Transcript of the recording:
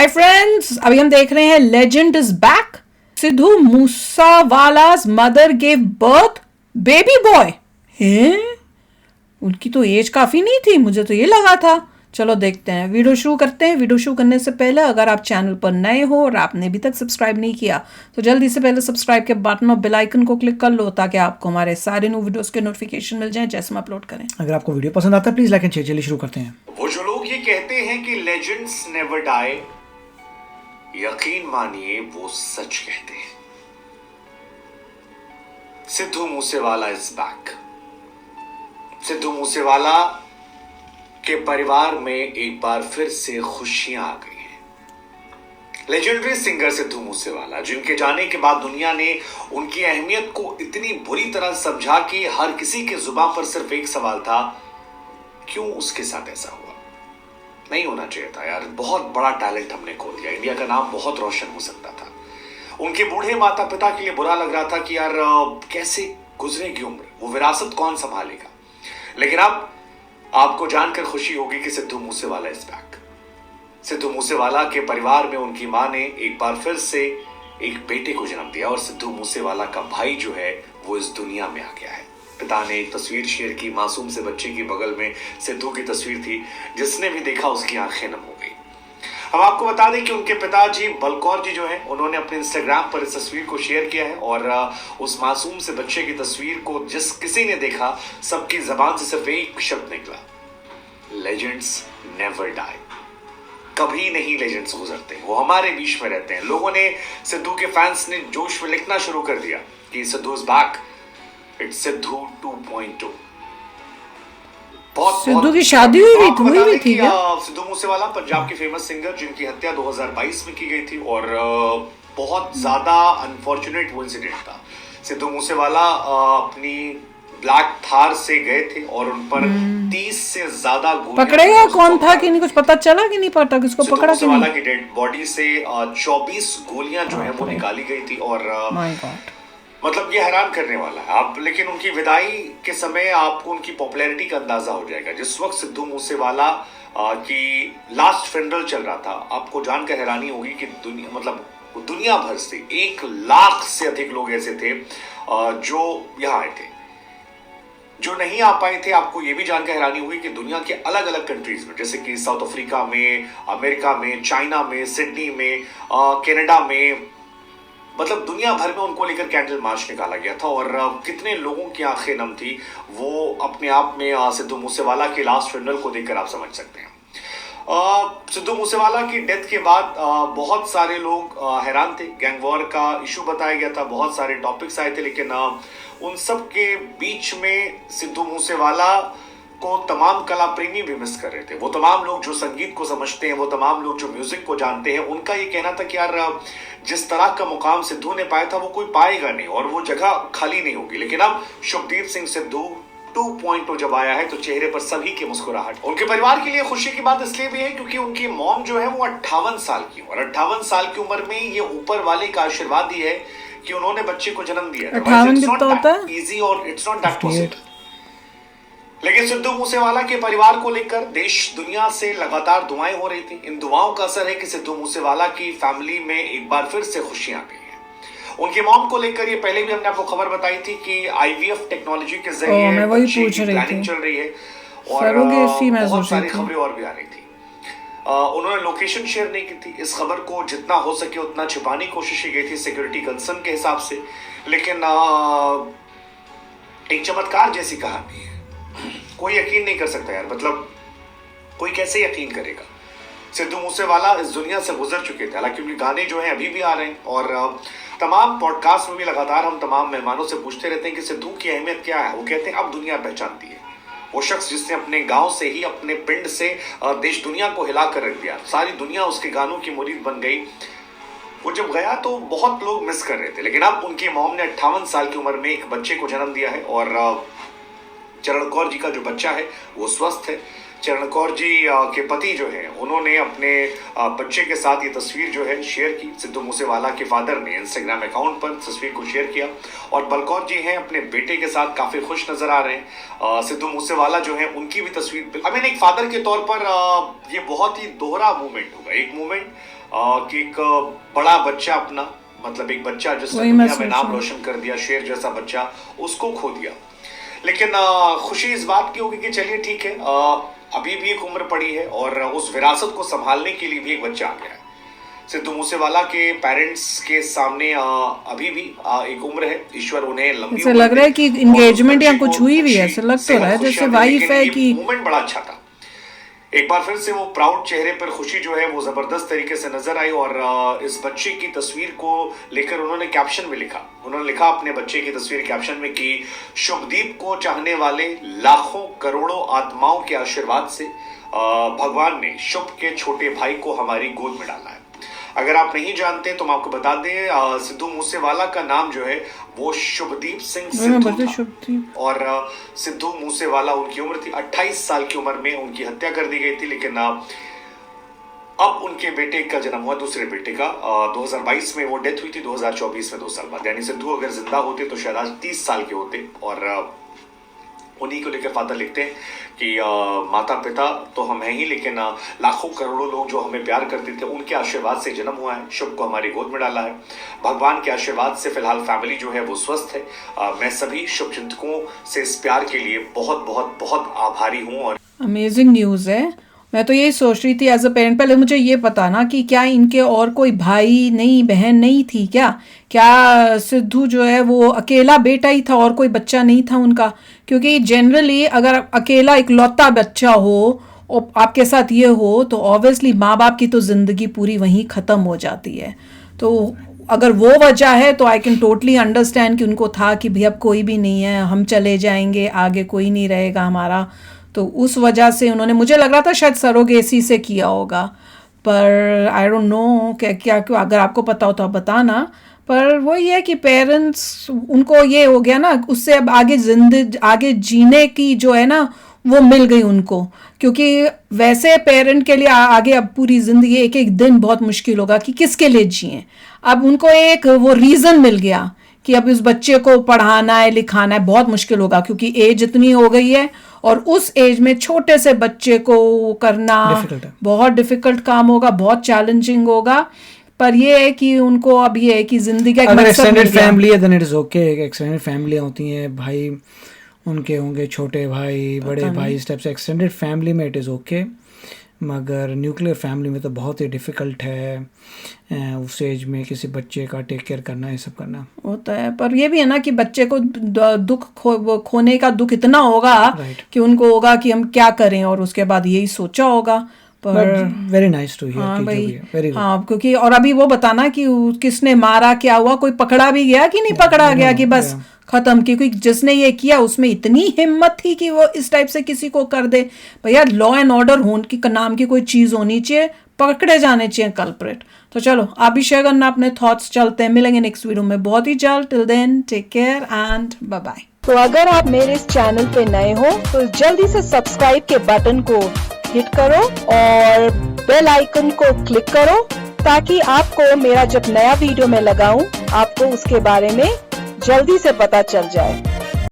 Hi friends, अभी हम देख रहे हैं legend is back. Sidhu Moosewala's mother gave birth baby boy हैं। उनकी तो एज काफी नहीं थी, मुझे तो ये लगा था। चलो देखते हैं, वीडियो शुरू करते हैं। वीडियो शुरू करने से पहले अगर आप चैनल पर नए हो और आपने अभी तक सब्सक्राइब नहीं किया तो जल्दी से पहले सब्सक्राइब के बटन और बेल आइकन को क्लिक कर लो ताकि आपको हमारे सारे न्यू वीडियोस के नोटिफिकेशन मिल जाएं जैसे हम अपलोड करें। अगर आपको वीडियो पसंद आता है प्लीज लाइक एंड शेयर। चलिए शुरू करते हैं। वो जो लोग ये कहते हैं कि लेजेंड्स नेवर डाई, यकीन मानिए वो सच कहते हैं। Sidhu Moosewala is back. सिद्धू मूसेवाला के परिवार में एक बार फिर से खुशियां आ गई हैं। लेजेंडरी सिंगर सिद्धू मूसेवाला, जिनके जाने के बाद दुनिया ने उनकी अहमियत को इतनी बुरी तरह समझा कि हर किसी के जुबान पर सिर्फ एक सवाल था, क्यों उसके साथ ऐसा हुआ? नहीं होना चाहिए था यार, बहुत बड़ा टैलेंट हमने खो दिया। इंडिया का नाम बहुत रोशन हो सकता था। उनके बूढ़े माता पिता के लिए बुरा लग रहा था कि यार कैसे गुजरेगी उम्र, वो विरासत कौन संभालेगा। लेकिन अब आपको जानकर खुशी होगी कि सिद्धू मूसेवाला इज बैक। सिद्धू मूसेवाला के परिवार में उनकी मां ने एक बार फिर से एक बेटे को जन्म दिया और सिद्धू मूसेवाला का भाई जो है वो इस दुनिया में आ गया है। पिता ने एक तस्वीर शेयर की, मासूम से बच्चे की बगल में सिद्धू की तस्वीर थी। जिसने भी देखा उसकी आंखें नम हो गई। हम आपको बता दें कि उनके पिताजी बलकौर जी जो हैं, उन्होंने अपने इंस्टाग्राम पर इस तस्वीर को शेयर किया है और उस मासूम से बच्चे की तस्वीर को जिस किसी ने देखा, सबकी जबान से सिर्फ एक शब्द निकला, लेजेंड्स नेवर डाई। कभी नहीं लेजेंड्स गुजरते, वो हमारे बीच में रहते हैं। लोगों ने, सिद्धू के फैंस ने जोश में लिखना शुरू कर दिया कि Sidhu is back, it's Sidhu 2.2। Sidhu की शादी हुई थी क्या? सिद्धू मूसेवाला पंजाब के फेमस सिंगर, जिनकी हत्या 2022 में की गई थी और बहुत ज्यादा अनफॉर्चुनेट वो इंसिडेंट था। सिद्धू मूसेवाला अपनी ब्लैक थार से गए थे और उन पर 30 से ज्यादा गोलियां पकड़ेगा कौन था कि नहीं, कुछ पता चला कि नहीं, पता किसको पकड़ा कि नहीं? की डेड बॉडी से 24 गोलियां जो है वो निकाली गई थी और मतलब ये हैरान करने वाला है आप। लेकिन उनकी विदाई के समय आपको उनकी पॉपुलैरिटी का अंदाजा हो जाएगा। जिस वक्त सिद्धू मूसेवाला की लास्ट फ्यूनरल चल रहा था, आपको जानकर हैरानी होगी कि दुनिया भर से 1 लाख से अधिक लोग ऐसे थे जो यहाँ आए थे। जो नहीं आ पाए थे, आपको ये भी जानकर हैरानी हुई कि दुनिया के अलग अलग कंट्रीज में, जैसे कि साउथ अफ्रीका में, अमेरिका में, चाइना में, सिडनी में, कनाडा में, मतलब दुनिया भर में उनको लेकर कैंडल मार्च निकाला गया था और कितने लोगों की आंखें नम थी वो अपने आप में सिद्धू मूसेवाला के लास्ट फ्यूनरल को देखकर आप समझ सकते हैं। सिद्धू मूसेवाला की डेथ के बाद बहुत सारे लोग हैरान थे। गैंग वॉर का इशू बताया गया था, बहुत सारे टॉपिक्स आए थे, लेकिन उन सब के बीच में सिद्धू मूसेवाला को तमाम कला प्रेमी भी मिस कर रहे थे। वो तमाम लोग जो संगीत को समझते हैं, वो तमाम लोग जो म्यूजिक को जानते हैं, उनका ये कहना था कि यार जिस तरह का मुकाम सिद्धू ने पाया था वो कोई पाएगा नहीं और वो जगह खाली नहीं होगी। लेकिन अब शुभदीप सिंह सिद्धू 2.0 जब आया है तो चेहरे पर सभी की मुस्कुराहट। उनके परिवार के लिए खुशी की बात इसलिए भी है क्योंकि उनकी मॉम जो है वो 58 साल की, और 58 साल की उम्र में ये ऊपर वाले का आशीर्वाद ही है कि उन्होंने बच्चे को जन्म दिया। 58 कितना होता है? इजी और इट्स नॉट दैट पॉसिबल। लेकिन सिद्धू मूसेवाला के परिवार को लेकर देश दुनिया से लगातार दुआएं हो रही थी। इन दुआओं का असर है कि सिद्धू मूसेवाला की फैमिली में एक बार फिर से खुशियां आ गई हैं। उनकी मॉम को लेकर ये पहले भी हमने आपको खबर बताई थी कि आईवीएफ टेक्नोलॉजी के जरिए प्लानिंग चल रही है और बहुत सारी खबरें और भी आ रही थी। उन्होंने लोकेशन शेयर नहीं की थी। इस खबर को जितना हो सके उतना छिपाने की कोशिश की गई थी सिक्योरिटी कंसर्न के हिसाब से। लेकिन एक चमत्कार जैसी कहानी है, कोई यकीन नहीं कर सकता यार, मतलब कोई कैसे यकीन करेगा। सिद्धू मूसेवाला इस दुनिया से गुजर चुके थे, हालांकि उनके गाने जो हैं अभी भी आ रहे हैं और तमाम पॉडकास्ट में भी लगातार हम तमाम मेहमानों से पूछते रहते हैं कि सिद्धू की अहमियत क्या है। वो कहते हैं अब दुनिया पहचानती है। वो शख्स जिसने अपने गांव से ही, अपने पिंड से देश दुनिया को हिला कर रख दिया, सारी दुनिया उसके गानों की मुरीद बन गई। वो जब गया तो बहुत लोग मिस कर रहे थे, लेकिन अब उनकी मॉम ने 58 साल की उम्र में एक बच्चे को जन्म दिया है और चरण कौर जी का जो बच्चा है वो स्वस्थ है। चरण कौर जी के पति जो है उन्होंने अपने बच्चे के साथ ये तस्वीर जो है शेयर की। सिद्धू मूसेवाला के फादर ने इंस्टाग्राम अकाउंट पर तस्वीर को शेयर किया और बलकौर जी हैं अपने बेटे के साथ काफी खुश नजर आ रहे हैं। सिद्धू मूसेवाला जो है उनकी भी तस्वीर, आई मीन एक फादर के तौर पर ये बहुत ही दोहरा मूवमेंट होगा। एक मूवमेंट कि एक बड़ा बच्चा अपना, मतलब एक बच्चा जिसने दुनिया में नाम रोशन कर दिया, शेर जैसा बच्चा, उसको खो दिया। लेकिन खुशी इस बात की होगी कि चलिए ठीक है, अभी भी एक उम्र पड़ी है और उस विरासत को संभालने के लिए भी एक बच्चा आ गया है। सिद्धू मूसेवाला के पेरेंट्स के सामने अभी भी एक उम्र है, ईश्वर उन्हें लंबी ऐसा लग रहा है कि एंगेजमेंट या कुछ हुई भी है, ऐसा लग तो रहा है जैसे वाइफ है कि मोमेंट बड़ा अच्छा था। एक बार फिर से वो प्राउड चेहरे पर खुशी जो है वो जबरदस्त तरीके से नजर आई और इस बच्चे की तस्वीर को लेकर उन्होंने कैप्शन में लिखा। उन्होंने लिखा अपने बच्चे की तस्वीर कैप्शन में कि शुभदीप को चाहने वाले लाखों करोड़ों आत्माओं के आशीर्वाद से भगवान ने शुभ के छोटे भाई को हमारी गोद में डाला है। अगर आप नहीं जानते तो मैं आपको बता दें, सिद्धू मूसेवाला का नाम जो है वो शुभदीप सिंह सिद्धू था और सिद्धू मूसेवाला उनकी उम्र थी 28 साल की उम्र में उनकी हत्या कर दी गई थी। लेकिन अब उनके बेटे का जन्म हुआ, दूसरे बेटे का 2022 में वो डेथ हुई थी, 2024 में 2 साल बाद। यानी सिद्धू अगर जिंदा होते तो शायद आज 30 साल के होते। और उन्हीं को लेकर फादर लिखते हैं कि माता पिता तो हम हैं ही, लेकिन लाखों करोड़ों लोग जो हमें प्यार करते थे उनके आशीर्वाद से जन्म हुआ है, शुभ को हमारी गोद में डाला है। भगवान के आशीर्वाद से फिलहाल फैमिली जो है वो स्वस्थ है। मैं सभी शुभ चिंतकों से इस प्यार के लिए बहुत बहुत बहुत आभारी हूँ। और अमेजिंग न्यूज़ है। मैं तो यही सोच रही थी एज अ पेरेंट, पहले मुझे ये पता ना कि क्या इनके और कोई भाई नहीं, बहन नहीं थी क्या सिद्धू जो है वो अकेला बेटा ही था और कोई बच्चा नहीं था उनका? क्योंकि जनरली अगर अकेला इकलौता बच्चा हो और आपके साथ ये हो तो ऑब्वियसली माँ बाप की तो ज़िंदगी पूरी वहीं ख़त्म हो जाती है। तो अगर वो वजह है तो आई कैन टोटली अंडरस्टैंड कि उनको था कि भाई अब कोई भी नहीं है, हम चले जाएंगे, आगे कोई नहीं रहेगा हमारा। तो उस वजह से उन्होंने, मुझे लग रहा था शायद सरोगेसी से किया होगा, पर आई डोंट नो क्या क्यों, अगर आपको पता हो तो आप बताना। पर वही है कि पेरेंट्स, उनको ये हो गया ना, उससे अब आगे जीने की जो है ना वो मिल गई उनको। क्योंकि वैसे पेरेंट के लिए आगे अब पूरी ज़िंदगी एक एक दिन बहुत मुश्किल होगा कि किसके लिए जिए। अब उनको एक वो रीज़न मिल गया कि अब इस बच्चे को पढ़ाना है, लिखाना है, बहुत मुश्किल होगा क्योंकि एज इतनी हो गई है और उस एज में छोटे से बच्चे को करना बहुत डिफिकल्ट काम होगा, बहुत चैलेंजिंग होगा। पर ये है कि उनको अब ये है कि जिंदगी का अगर एक्सटेंडेड फैमिली है then it is okay. Extended family होती हैं, भाई उनके होंगे, छोटे भाई, बड़े भाई, इस टाइप से एक्सटेंडेड फैमिली में इट इज़ ओके। मगर न्यूक्लियर फैमिली में तो बहुत ही डिफ़िकल्ट है उस एज में किसी बच्चे का टेक केयर करना, ये सब करना होता है। पर ये भी है ना कि बच्चे को दुख खोने का दुख इतना होगा कि उनको होगा कि हम क्या करें, और उसके बाद यही सोचा होगा। पर वेरी नाइस टू हियर। हाँ भाई, हाँ, क्योंकि और अभी वो बताना कि किसने मारा, क्या हुआ, कोई पकड़ा भी गया कि नहीं पकड़ा गया कि बस खत्म। क्योंकि जिसने ये किया उसमें इतनी हिम्मत थी कि वो इस टाइप से किसी को कर दे। भैया लॉ एंड ऑर्डर होने की नाम की कोई चीज़ होनी चाहिए, पकड़े जाने चाहिए कल्प्रेट। तो चलो आप भी शेयर करना अपने थॉट्स। चलते हैं, मिलेंगे नेक्स्ट वीडियो में बहुत ही जल्द। Till then take care and bye bye. तो अगर आप मेरे इस चैनल पे नए हो तो जल्दी से सब्सक्राइब के बटन को हिट करो और बेल आइकन को क्लिक करो ताकि आपको मेरा जब नया वीडियो मैं लगाऊं आपको उसके बारे में जल्दी से पता चल जाए।